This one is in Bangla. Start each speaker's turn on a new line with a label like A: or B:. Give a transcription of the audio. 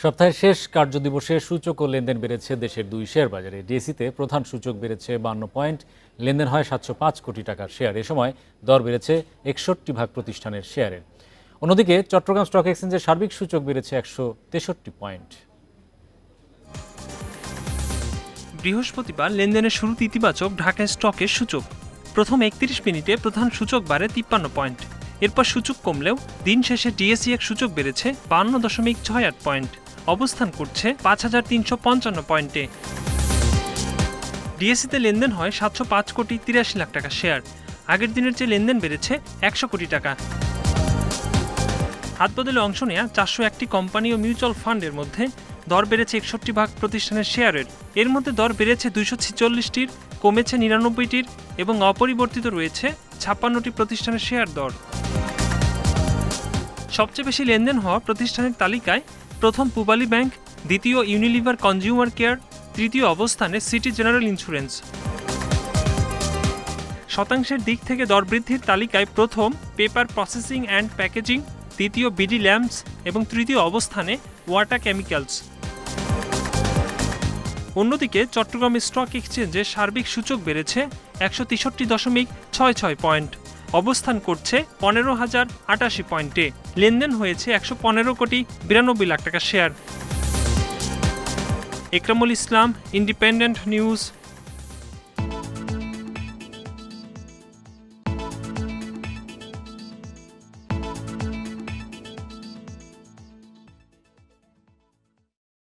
A: সপ্তাহের শেষ কার্যদিবসে সূচক ও লেনদেন বেড়েছে দেশের দুই শেয়ার বাজারে। ডিএসইতে প্রধান সূচক বেড়েছে 52 পয়েন্ট, লেনদেন হয় 705 কোটি টাকার শেয়ার। এ সময় দর বেড়েছে 61 ভাগ প্রতিষ্ঠানের শেয়ারের। অন্যদিকে চট্টগ্রাম স্টক এক্সচেঞ্জের সার্বিক সূচক বেড়েছে 163 পয়েন্ট।
B: বৃহস্পতিবার লেনদেনের শুরুতে ইতিবাচক ঢাকা স্টকের সূচক। প্রথম 31 মিনিটে প্রধান সূচক বাড়ে 53 পয়েন্ট। এরপর সূচক কমলেও দিন শেষে ডিএসইএক্স সূচক বেড়েছে 52.68 পয়েন্ট, অবস্থান করছে 5355 পয়েন্টে। ডিএসইতে লেনদেন হয় 705 কোটি 83 লাখ টাকা শেয়ার। আগের দিনের চেয়ে লেনদেন বেড়েছে 100 কোটি টাকা। হাতবদলে অংশ নেয়া 401টি কোম্পানি ও মিউচুয়াল ফান্ডের মধ্যে দর বেড়েছে 61 ভাগ প্রতিষ্ঠানের শেয়ারের। এর মধ্যে দর বেড়েছে 246টির, কমেছে 99টির এবং অপরিবর্তিত রয়েছে 56টি প্রতিষ্ঠানের শেয়ার দর। সবচেয়ে বেশি লেনদেন হওয়া প্রতিষ্ঠানের তালিকায় প্রথম পূবালী ব্যাংক, দ্বিতীয় ইউনিলিভার কনজিউমার কেয়ার, তৃতীয় অবস্থানে সিটি জেনারেল ইন্স্যুরেন্স। শতাংশের দিক থেকে দর বৃদ্ধির তালিকায় প্রথম পেপার প্রসেসিং অ্যান্ড প্যাকেজিং, দ্বিতীয় বিডি ল্যাম্পস এবং তৃতীয় অবস্থানে ওয়াটা কেমিক্যালস। অন্যদিকে চট্টগ্রাম স্টক এক্সচেঞ্জে সার্বিক সূচক বেড়েছে 163.66 পয়েন্ট, অবস্থান করছে 15,088 পয়েন্টে। লেনদেন হয়েছে 115 কোটি 92 লাখ টাকা শেয়ার। একরামুল ইসলাম, ইন্ডিপেন্ডেন্ট নিউজ।